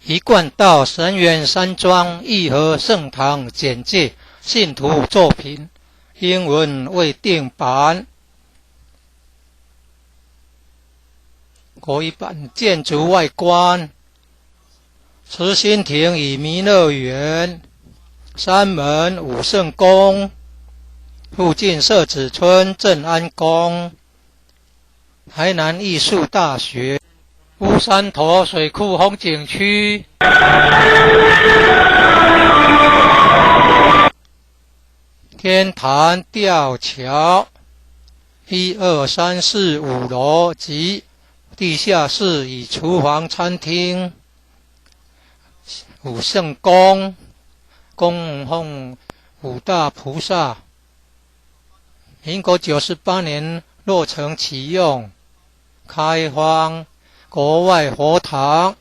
一贯道神源山庄义和圣堂简介信徒作品，英文未定版。国语版建筑外观：慈心亭与弥勒园、山门武圣宫，附近社子村正安宫、台南艺术大学、乌山头水库风景区、天坛吊桥、1、2、3、4、5楼及地下室与厨房餐厅、武圣宫、供奉五大菩萨。民国98年落成启用，开荒，国外佛堂，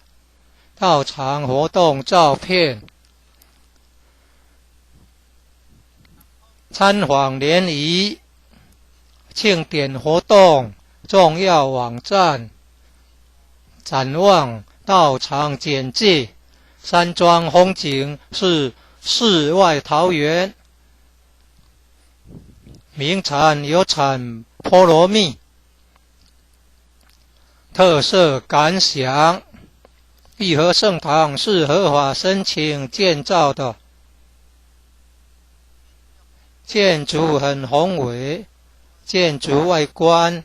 道场活动照片，参访联谊，庆典活动，重要网站，展望道场简介，山庄风景是世外桃源，名产有产菠萝蜜。特色感想：义和圣堂是合法申请建造的，建筑很宏伟，建筑外观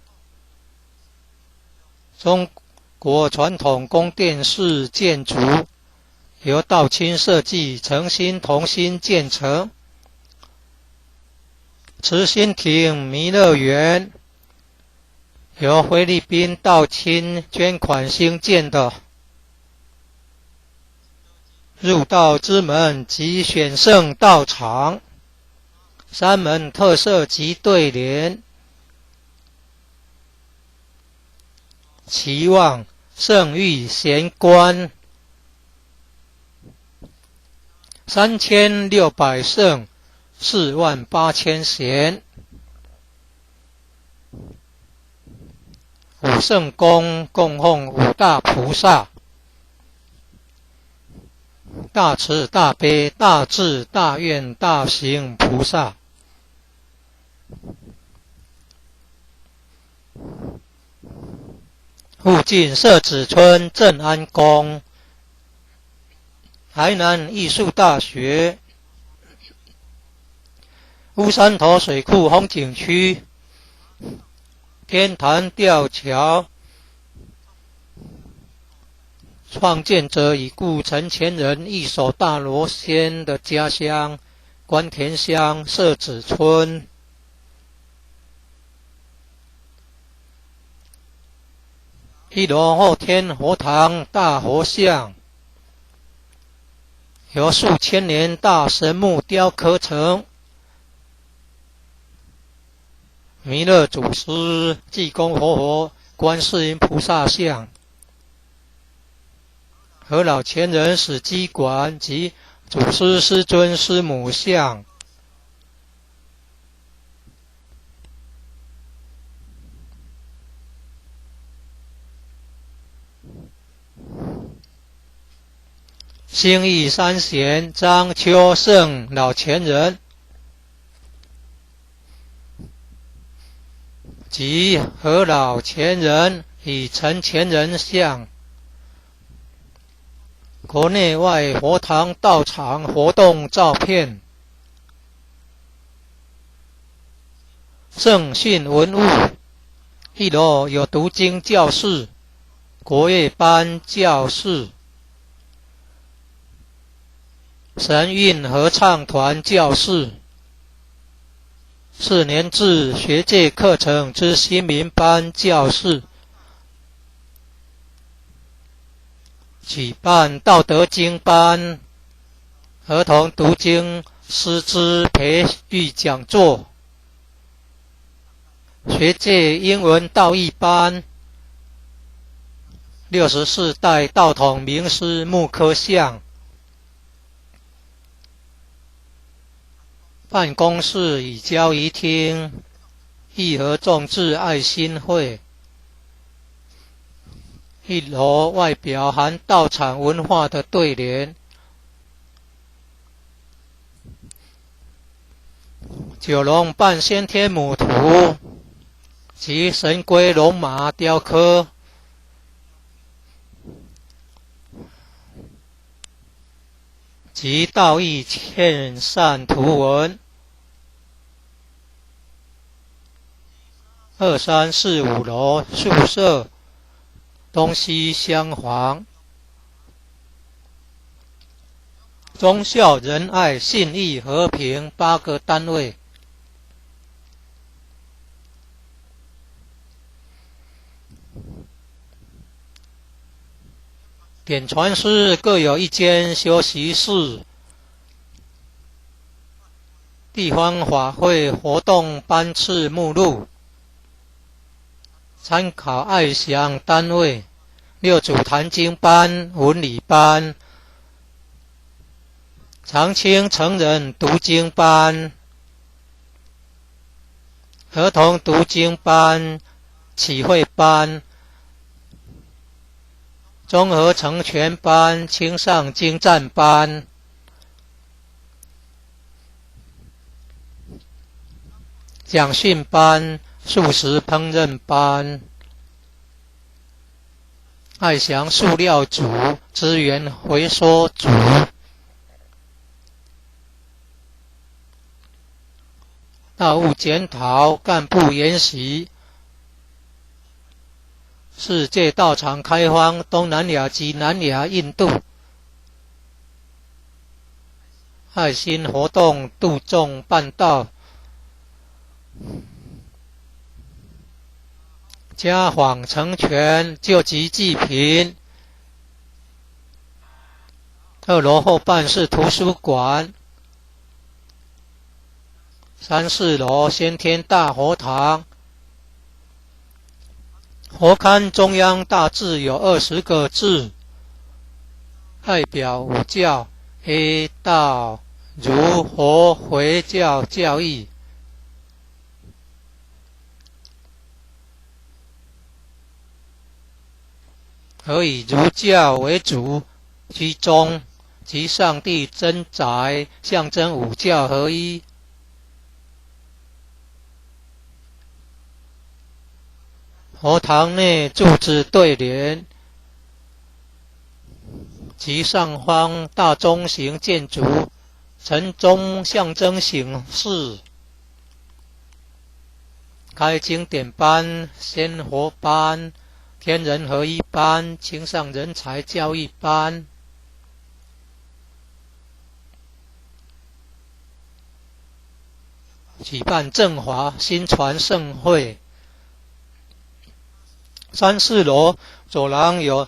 中国传统宫殿式建筑，由道清设计，诚心同心建成。慈心亭弥勒园由菲律宾道清捐款兴建的，入道之门及选圣道场，山门特色及对联，期望圣域贤官，3600圣，48000贤。武圣宫供奉五大菩萨，大慈大悲大智大愿大行菩萨。附近社子村正安宫、台南艺术大学、乌山头水库风景区、天坛吊桥，创建者已故陈前人一手大罗仙的家乡关田乡社子村。1楼后天佛堂大佛像，由数千年大神木雕刻成。弥勒祖师、济公活佛、观世音菩萨像，和老前人史基馆及祖师师尊师母像。兴义三贤张秋胜老前人及和老前人与陈前人像，国内外佛堂道场活动照片，圣训文物，1楼有读经教室、国乐班教室、神韵合唱团教室、4年制学界课程之新民班教室，举办道德经班、儿童读经师资培育讲座、学界英文道义班、64代道统名师木刻像，办公室与交谊厅，义和众志爱心会，一楼外表含道场文化的对联。九龙半仙天母图及神龟龙马雕刻，及道义劝善图文。2、3、4、5楼宿舍东西厢房，忠孝仁爱信义和平8个单位。典传师各有一间休息室。地方法会活动班次目录，参考爱详单位：六祖坛经班、文理班、长青成人读经班、儿童读经班、启慧班、综合成全班、青上精湛班、讲训班、素食烹饪班、爱祥塑料组、资源回收组、道务检讨干部研习、世界道场开荒东南亚及南亚印度、爱心活动度众办道、家访成全救急济贫。2楼后半是图书馆。3、4楼先天大佛堂。佛龛中央大字有20个字，代表五教 A 道儒佛回教教义。而以儒教为主，居中及上帝真宅，象征五教合一。佛堂内柱子对联，其上方大钟形建筑，晨钟象征醒世。开经典班、仙佛班、天人合一班、青上人才教育班。举办正华新传盛会。3、4楼走廊有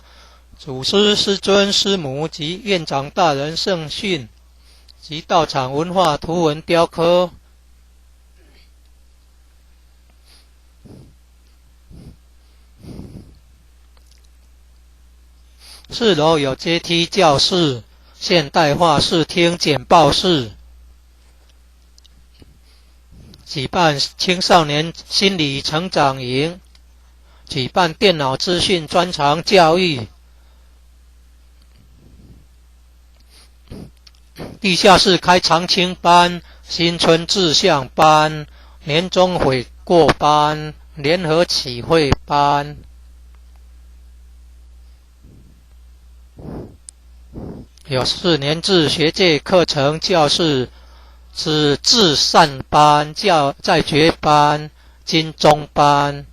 祖师、师尊、师母及院长大人圣训及道场文化图文雕刻。4楼有阶梯教室、现代化视听简报室，举办青少年心理成长营，举办电脑资讯专长教育。地下室开长青班、新春志向班、年终悔过班、联合启慧班。有4年制学界课程教室之至善班、在觉班、金钟班。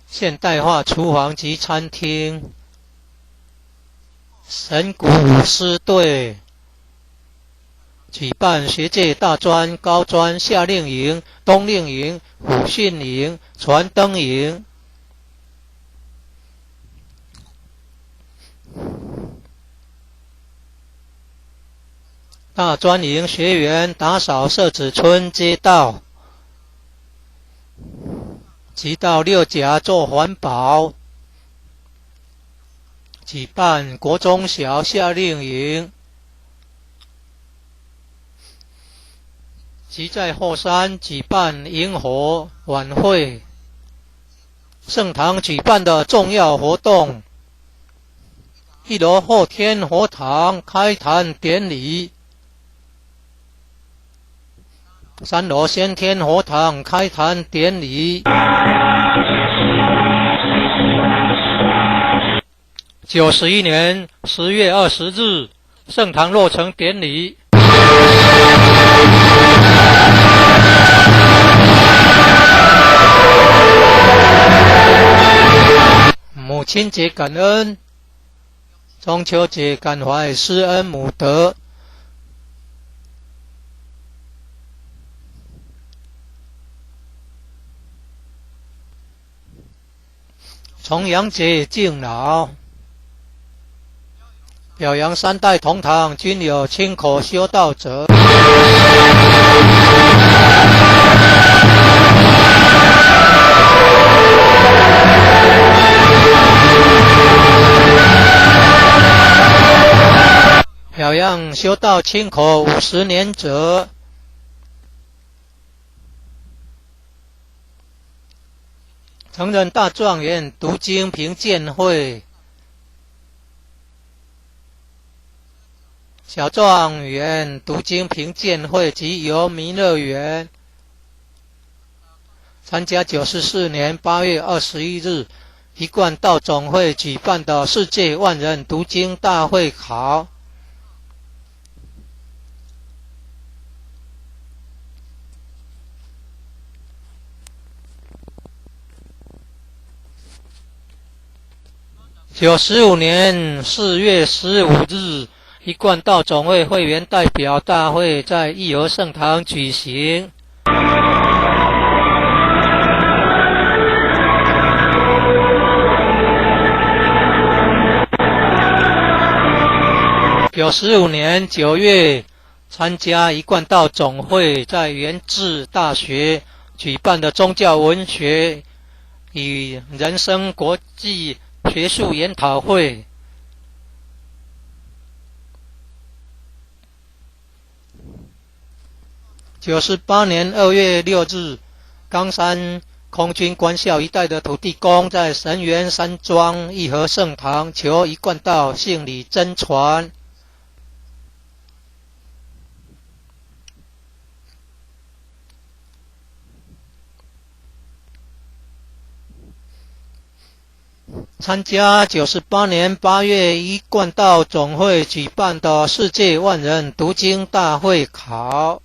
现代化厨房及餐厅，神鼓舞狮队，举办学界大专、高专、夏令营、冬令营、虎训营、传灯营。大专营学员打扫社子村街道，及到六甲做环保，举办国中小夏令营。即在后山举办萤火晚会，圣堂举办的重要活动。1楼后天佛堂开坛典礼，3楼先天佛堂开坛典礼。91年10月20日，圣堂落成典礼。母亲节感恩，中秋节感怀施恩母德。重阳节敬老，表扬3代同堂均有亲口修道者。表扬修道亲口50年者。成人大状元读经评鉴会，小状元读经评鉴会及由弥勒园参加94年8月21日一贯道总会举办的世界万人读经大会考。95年4月15日，一贯道总会会员代表大会在义和圣堂举行。95年9月，参加一贯道总会在元智大学举办的宗教文学与人生国际学术研讨会。98年2月6日，冈山空军官校一带的土地公在神源山庄义和圣堂求一贯道信理真传。参加98年8月一贯道总会举办的世界万人读经大会考。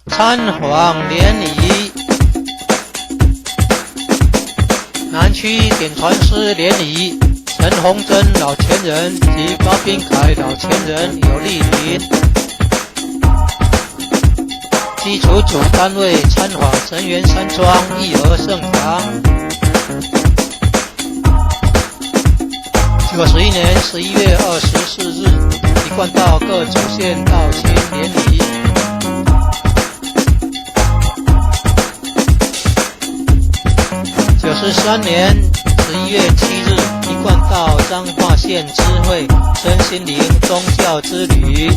参访联谊，南区点传师联谊，陈洪珍老前人及高宾凯老前人有莅临。基础组单位参访神源山庄义和圣堂。91年11月24日，一贯道各主线道亲联谊。93年11月7日，一贯道彰化县知会身心灵宗教之旅。